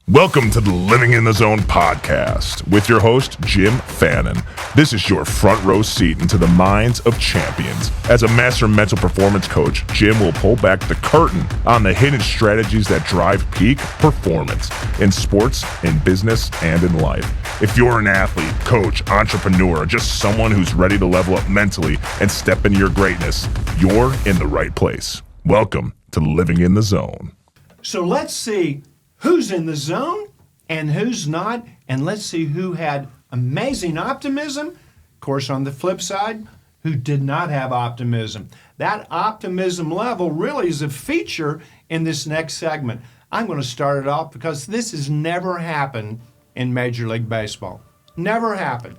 Welcome to the Living in the Zone podcast with your host, Jim Fannin. This is your front row seat into the minds of champions. As a master mental performance coach, Jim will pull back the curtain on the hidden strategies that drive peak performance in sports, in business, and in life. If you're an athlete, coach, entrepreneur, or just someone who's ready to level up mentally and step into your greatness, you're in the right place. Welcome to Living in the Zone. So let's see who's in the zone and who's not, and let's see who had amazing optimism. Of course, on the flip side, who did not have optimism. That optimism level really is a feature in this next segment. I'm going to start it off because this has never happened in Major League Baseball. Never happened.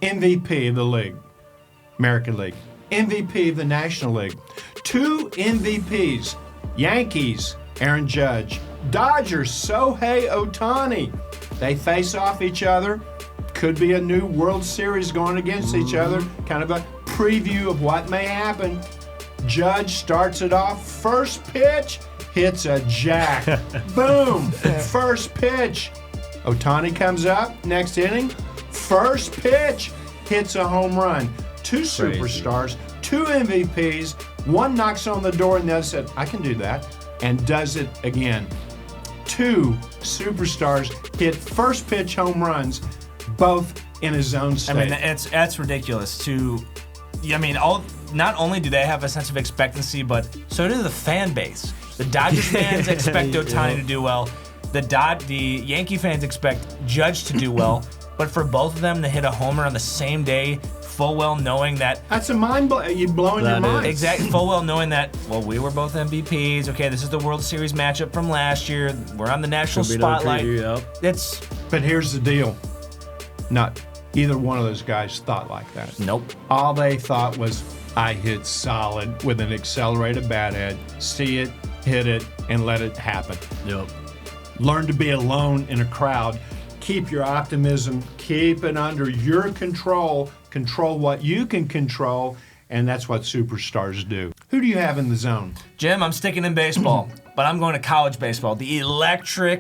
MVP of the league, American League. MVP of the National League. 2 MVPs, Yankees, Aaron Judge. Dodgers, Shohei Ohtani. They face off each other. Could be a new World Series going against each other. Kind of a preview of what may happen. Judge starts it off. First pitch, hits a jack. Boom. First pitch. Ohtani comes up. Next inning. First pitch, hits a home run. 2 superstars, 2 MVPs. One knocks on the door and the other said, I can do that. And does it again. 2 superstars hit first pitch home runs, both in his own state. I mean, that's ridiculous. Not only do they have a sense of expectancy, but so do the fan base. The Dodgers fans expect Ohtani to do well. The Yankee fans expect Judge to do well. But for both of them to hit a homer on the same day, full well knowing that... That's a you're blowing your mind. Exactly, full well knowing that, well, we were both MVPs. Okay, this is the World Series matchup from last year. We're on the national spotlight. But here's the deal. Not either one of those guys thought like that. Nope. All they thought was, I hit solid with an accelerated bat head. See it, hit it, and let it happen. Yep. Learn to be alone in a crowd. Keep your optimism, keep it under your control what you can control, and that's what superstars do. Who do you have in the zone? Jim, I'm sticking in baseball, but I'm going to college baseball. The electric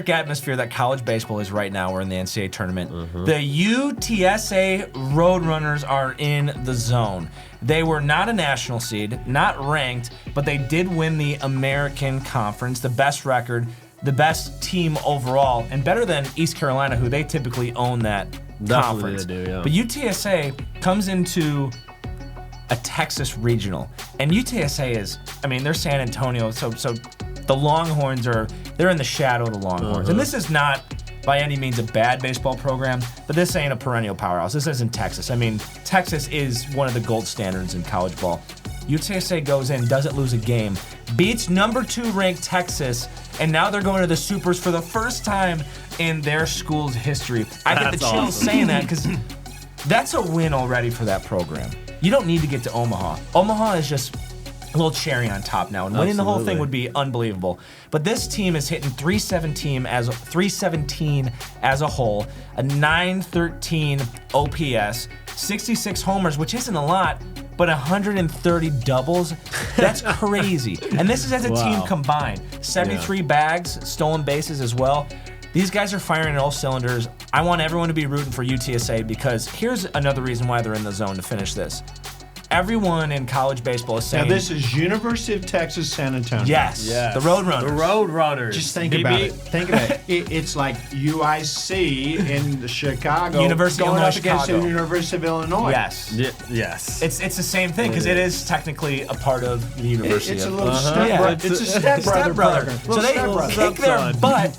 atmosphere that college baseball is right now. We're in the NCAA tournament. The UTSA Roadrunners are in the zone. They were not a national seed, not ranked, but they did win the American Conference, the best record, the best team overall, and better than East Carolina, who they typically own that conference. They do, yeah. But UTSA comes into a Texas regional, and UTSA is, they're San Antonio, so the Longhorns they're in the shadow of the Longhorns. And this is not by any means a bad baseball program, but this ain't a perennial powerhouse. This isn't Texas. Texas is one of the gold standards in college ball. UTSA goes in, doesn't lose a game, beats number 2 ranked Texas, and now they're going to the Supers for the first time in their school's history. I get the chills saying that because that's a win already for that program. You don't need to get to Omaha. Omaha is just a little cherry on top now, and winning the whole thing would be unbelievable. But this team is hitting 317 as a whole, a 913 OPS, 66 homers, which isn't a lot, but 130 doubles. That's crazy. And this is as a team combined. 73 bags, stolen bases as well. These guys are firing on all cylinders. I want everyone to be rooting for UTSA because here's another reason why they're in the zone to finish this. Everyone in college baseball is saying... Now, this is University of Texas, San Antonio. Yes. The Roadrunners. The Roadrunners. Just think about it. It's like UIC in Chicago University going of up against the Chicago. University of Illinois. Yes. Yes. It's the same thing because it is technically a part of the University. It's a little it's a stepbrother program. So they kick their butt.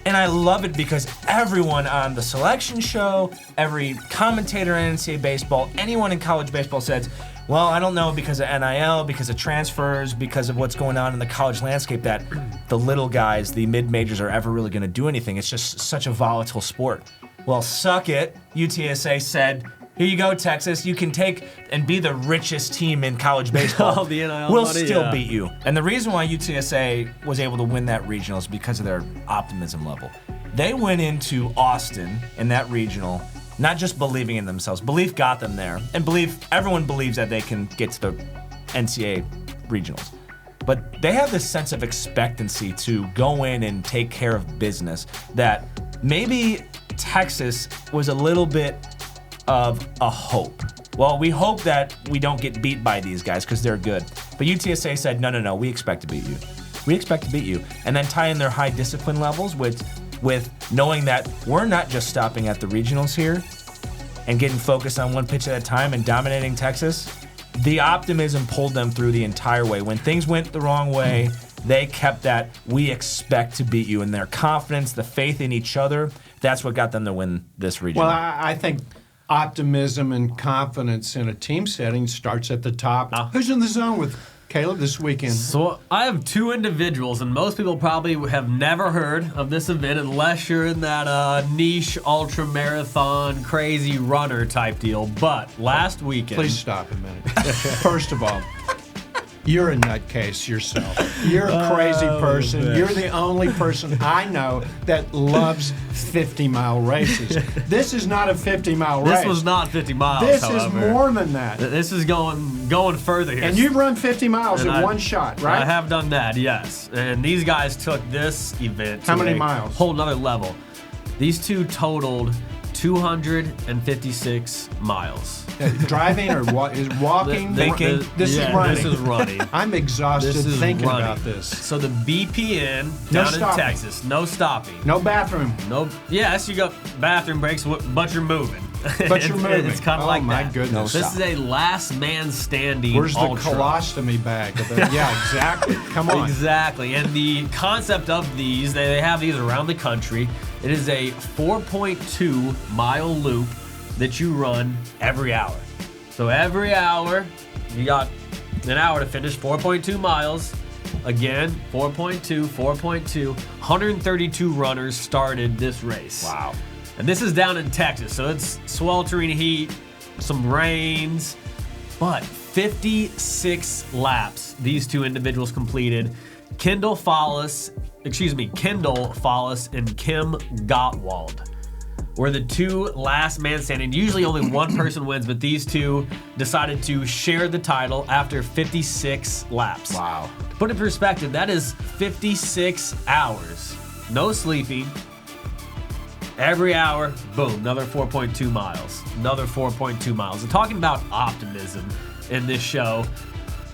And I love it because everyone on the selection show, every commentator in NCAA baseball, anyone in college baseball says, well, I don't know because of NIL, because of transfers, because of what's going on in the college landscape that the little guys, the mid-majors are ever really going to do anything. It's just such a volatile sport. Well, suck it. UTSA said, here you go, Texas. You can take and be the richest team in college baseball. The NIL we'll money, still beat you. And the reason why UTSA was able to win that regional is because of their optimism level. They went into Austin in that regional, not just believing in themselves. Belief got them there. And everyone believes that they can get to the NCAA regionals. but they have this sense of expectancy to go in and take care of business that maybe Texas was a little bit of a hope. Well, we hope that we don't get beat by these guys because they're good. But UTSA said, no, we expect to beat you. We expect to beat you. And then tie in their high discipline levels with knowing that we're not just stopping at the regionals here and getting focused on one pitch at a time and dominating Texas. The optimism pulled them through the entire way. When things went the wrong way, they kept that we expect to beat you. And their confidence, the faith in each other, that's what got them to win this regional. Well, I think optimism and confidence in a team setting starts at the top. Who's in the zone with Caleb this weekend? So I have two individuals, and most people probably have never heard of this event unless you're in that niche ultramarathon crazy runner type deal. But last weekend... Please stop a minute. First of all, you're a nutcase yourself. You're a crazy person. Man. You're the only person I know that loves 50-mile races. This is not a 50-mile race. This was not 50 miles, This however. is more than that. This is going further here. And you've run 50 miles in one shot, right? I have done that, yes. And these guys took this event to How many a miles? whole nother level. These two totaled 256 miles. Driving or walking? Thinking. This is running. This is running. I'm exhausted This is thinking running. about this. So the BPN No down in stopping. Texas, no stopping. No bathroom. No, yes, you got bathroom breaks, but you're moving. But you're moving. It's kind of like my that. goodness. This is a last man standing. Where's the ultra. colostomy bag? Yeah, exactly. Come on. Exactly. And the concept of these, they have these around the country. It is a 4.2 mile loop that you run every hour. So every hour, you got an hour to finish 4.2 miles. Again, 4.2. 132 runners started this race. Wow. And this is down in Texas, so it's sweltering heat, some rains, but 56 laps these two individuals completed. Kendall Follis and Kim Gottwald were the two last man standing. Usually only one person wins, but these two decided to share the title after 56 laps. Wow. To put it in perspective, that is 56 hours. No sleeping. Every hour, boom, another 4.2 miles. Another 4.2 miles. And talking about optimism in this show,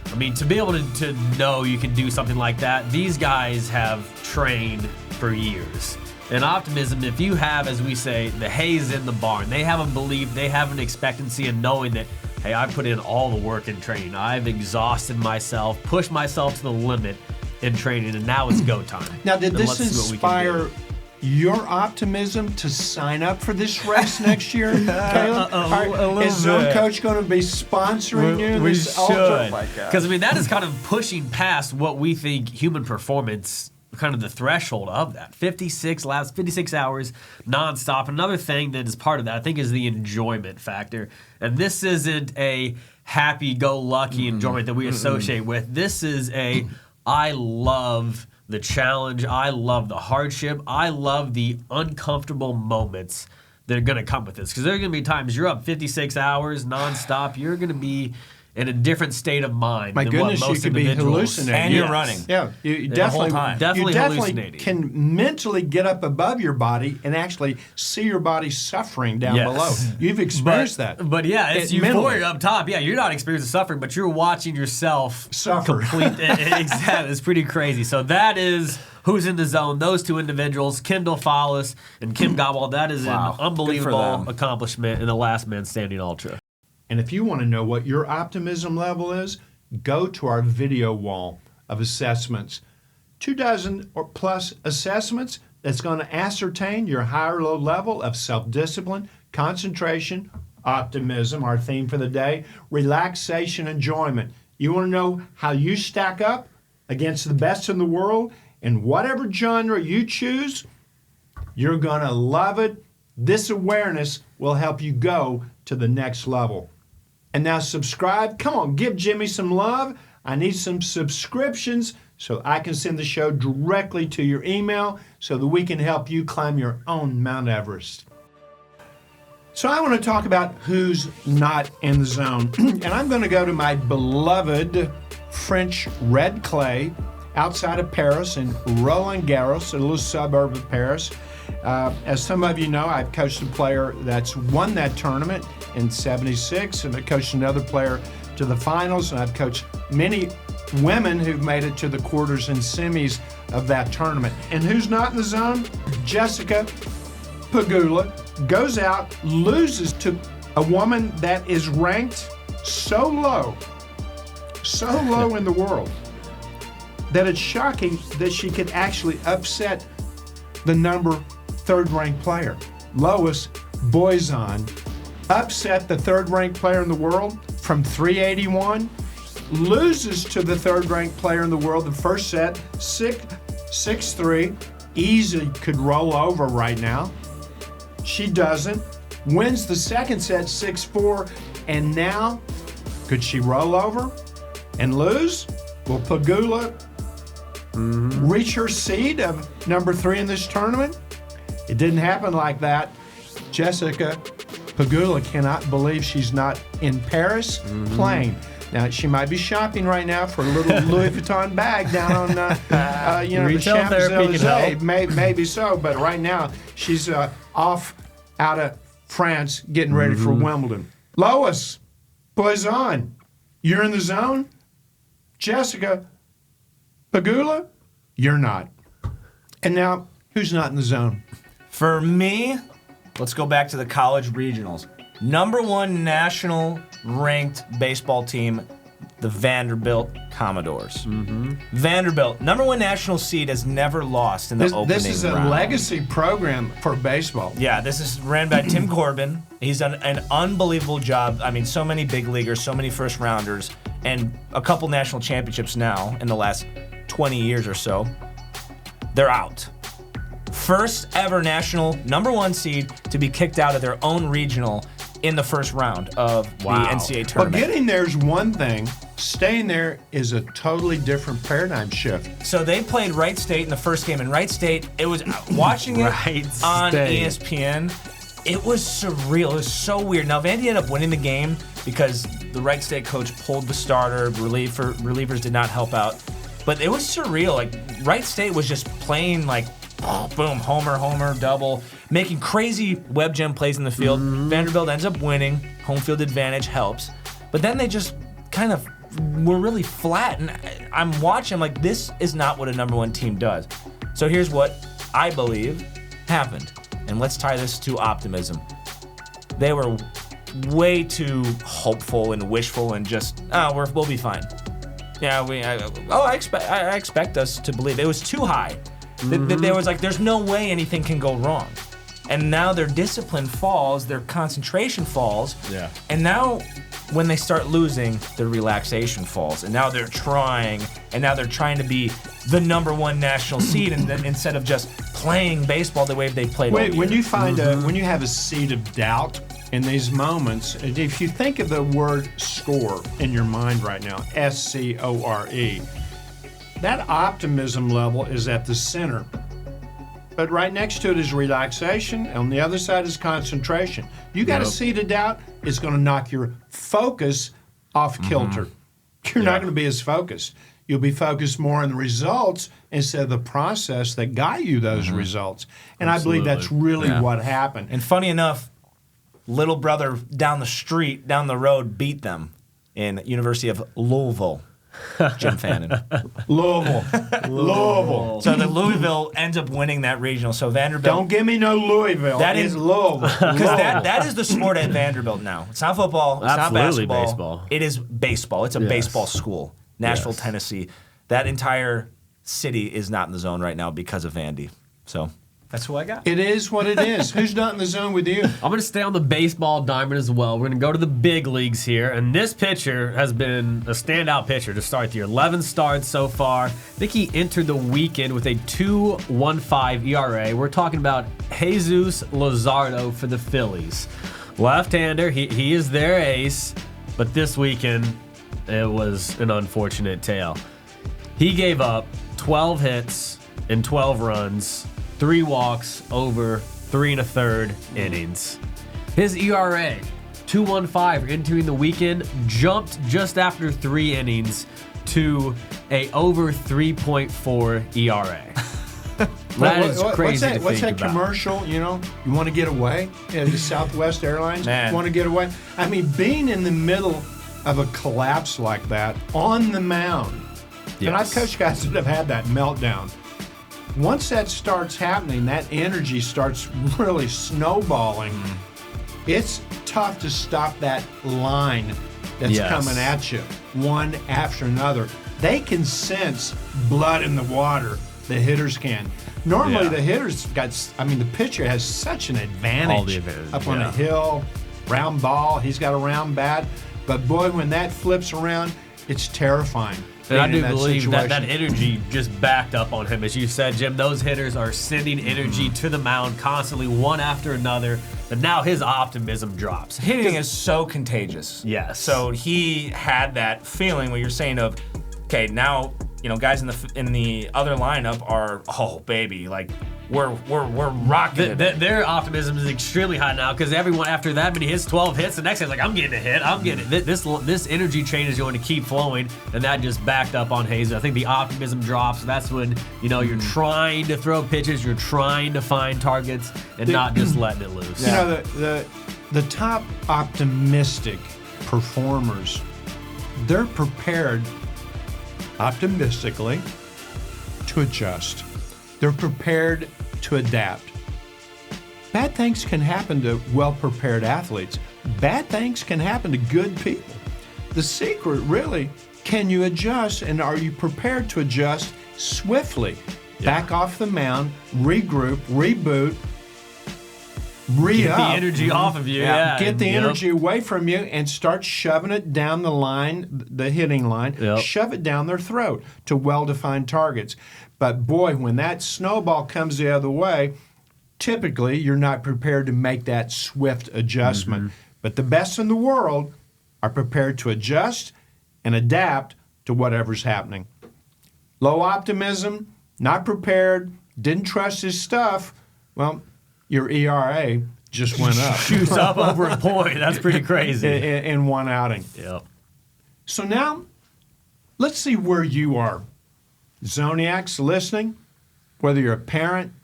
I mean, to be able to know you can do something like that, these guys have trained for years. And optimism, if you have, as we say, the hay's in the barn, they have a belief, they have an expectancy in knowing that, hey, I put in all the work in training. I've exhausted myself, pushed myself to the limit in training, and now it's go time. Now, did And this let's see what we can do. inspire your optimism to sign up for this race next year, Caleb? Is ZoneCoach going to be sponsoring you? We this should. ultra? Because, I mean, that is kind of pushing past what we think human performance, kind of the threshold of that. 56 laps, 56 hours, nonstop. Another thing that is part of that, I think, is the enjoyment factor. And this isn't a happy-go-lucky enjoyment that we associate with. This is a, I love the challenge, I love the hardship, I love the uncomfortable moments that are going to come with this. Because there are going to be times you're up 56 hours nonstop, you're going to be in a different state of mind My than goodness, what most you could be individuals. hallucinating. And you're Yes. running. Yeah, you The whole definitely, time. Definitely you definitely hallucinating. can mentally get up above your body and actually see your body suffering down Yes. below. You've experienced that. But yeah, it's Mentally. euphoria up top. Yeah, you're not experiencing suffering, but you're watching yourself Suffer. Exactly. It's pretty crazy. So that is who's in the zone. Those two individuals, Kendall Follis and Kim Gottwald. That is Wow. an Good for unbelievable them. accomplishment in the last man standing ultra. And if you want to know what your optimism level is, go to our video wall of assessments. 24 or plus assessments that's going to ascertain your high or low level of self-discipline, concentration, optimism, our theme for the day, relaxation, enjoyment. You want to know how you stack up against the best in the world in whatever genre you choose? You're going to love it. This awareness will help you go to the next level. And now subscribe. Come on, give Jimmy some love. I need some subscriptions so I can send the show directly to your email so that we can help you climb your own Mount Everest. So I want to talk about who's not in the zone. And I'm going to go to my beloved French red clay outside of Paris in Roland Garros, a little suburb of Paris. As some of you know, I've coached a player that's won that tournament in '76, and I coached another player to the finals, and I've coached many women who've made it to the quarters and semis of that tournament. And who's not in the zone? Jessica Pegula goes out, loses to a woman that is ranked so low in the world, that it's shocking that she could actually upset the number third-ranked player. Lois Boizon upset the third-ranked player in the world from 381, loses to the third-ranked player in the world the first set, 6-3, easily could roll over right now. She doesn't. Wins the second set 6-4, and now could she roll over and lose? Will Pegula reach her seed of number 3 in this tournament? It didn't happen like that. Jessica Pegula cannot believe she's not in Paris playing. Now, she might be shopping right now for a little Louis Vuitton bag down on, the Champs-Élysées. Maybe so, but right now she's off out of France getting ready for Wimbledon. Lois Boizon, you're in the zone? Jessica Pegula, you're not. And now, who's not in the zone? For me, let's go back to the college regionals. Number 1 national ranked baseball team, the Vanderbilt Commodores. Vanderbilt, number 1 national seed, has never lost in the opening round. This is a legacy program for baseball. Yeah, this is ran by Tim Corbin. He's done an unbelievable job. I mean, so many big leaguers, so many first rounders, and a couple national championships now in the last 20 years or so. They're out. First ever national number 1 seed to be kicked out of their own regional in the first round of the NCAA tournament. But getting there is one thing. Staying there is a totally different paradigm shift. So they played Wright State in the first game. And Wright State, it was watching it on ESPN. It was surreal. It was so weird. Now, Vandy ended up winning the game because the Wright State coach pulled the starter. Relievers did not help out. But it was surreal. Like, Wright State was just playing like, boom, homer, double, making crazy web gem plays in the field. Vanderbilt ends up winning. Home field advantage helps. But then they just kind of were really flat. And I'm watching, like, this is not what a number 1 team does. So here's what I believe happened. And let's tie this to optimism. They were way too hopeful and wishful and just, we'll be fine. Yeah, I expect us to believe. It was too high. There was like, there's no way anything can go wrong. And now their discipline falls, their concentration falls. Yeah. And now when they start losing, their relaxation falls. And now they're trying to be the number 1 national seed instead of just playing baseball the way they played all year. When you find when you have a seed of doubt in these moments, if you think of the word SCORE in your mind right now, S-C-O-R-E, that optimism level is at the center. But right next to it is relaxation, and on the other side is concentration. You got a seed of doubt, it's going to knock your focus off kilter. You're not going to be as focused. You'll be focused more on the results instead of the process that got you those results. And I believe that's really what happened. And funny enough, little brother down the road beat them in University of Louisville. Jim Fannin. Louisville. So the Louisville ends up winning that regional. So Vanderbilt. Don't give me no Louisville. That is Louisville. Because that is the sport at Vanderbilt now. It's not football. It's not basketball. It is baseball. It's a baseball school. Nashville, Tennessee. That entire city is not in the zone right now because of Vandy. So that's who I got. It is what it is. Who's not in the zone with you? I'm going to stay on the baseball diamond as well. We're going to go to the big leagues here. And this pitcher has been a standout pitcher to start the year. 11 starts so far. I think he entered the weekend with a 2.15 ERA. We're talking about Jesus Luzardo for the Phillies. Left-hander. He is their ace. But this weekend, it was an unfortunate tale. He gave up 12 hits and 12 runs. 3 walks over 3 1/3 innings. His ERA, 2.15 entering the weekend, jumped just after 3 innings to a over 3.4 ERA. That is crazy to think What's that about. commercial, you want to get away? Yeah, the Southwest Airlines, Man. want to get away? I mean, being in the middle of a collapse like that on the mound, and I've coached guys that have had that meltdown. Once that starts happening, that energy starts really snowballing. It's tough to stop that line that's coming at you, one after another. They can sense blood in the water. The hitters can. Normally, the hitters the pitcher has such an advantage. All the advantage, Up on a hill, round ball, he's got a round bat. But boy, when that flips around, it's terrifying. And I do that believe that situation. energy just backed up on him. As you said, Jim, those hitters are sending energy to the mound constantly, one after another. And now his optimism drops. Hitting is so contagious. Yes. So he had that feeling what you're saying of, okay, now guys in the other lineup are, oh baby, like we're rocking it. Their optimism is extremely high now because everyone after that many hits, 12 hits, the next guy's like, I'm getting a hit, I'm getting it. This energy chain is going to keep flowing, and that just backed up on Hayes. I think the optimism drops. That's when you're trying to throw pitches, you're trying to find targets, and not just letting it loose. The top optimistic performers, they're prepared optimistically to adjust. They're prepared to adapt. Bad things can happen to well-prepared athletes. Bad things can happen to good people. The secret really, can you adjust, and are you prepared to adjust swiftly? Back off the mound, regroup, reboot, Get the energy off of you. Get the energy away from you and start shoving it down the line, the hitting line. Yep. Shove it down their throat to well-defined targets. But boy, when that snowball comes the other way, typically you're not prepared to make that swift adjustment. But the best in the world are prepared to adjust and adapt to whatever's happening. Low optimism, not prepared, didn't trust his stuff, well, your ERA just went up. Shoots up over a point. That's pretty crazy. in one outing. Yep. So now, let's see where you are. Zoniacs listening, whether you're a parent,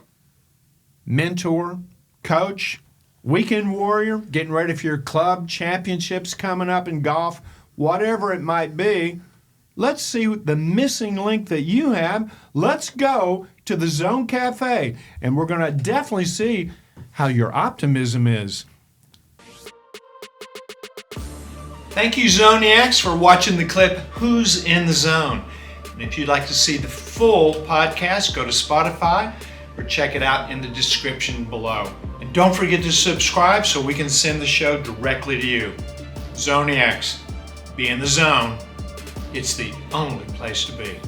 mentor, coach, weekend warrior, getting ready for your club championships coming up in golf, whatever it might be, let's see the missing link that you have. Let's go to the Zone Cafe, and we're going to definitely see how your optimism is. Thank you, Zoniacs, for watching the clip, Who's in the Zone? And if you'd like to see the full podcast, go to Spotify or check it out in the description below. And don't forget to subscribe so we can send the show directly to you. Zoniacs, be in the zone. It's the only place to be.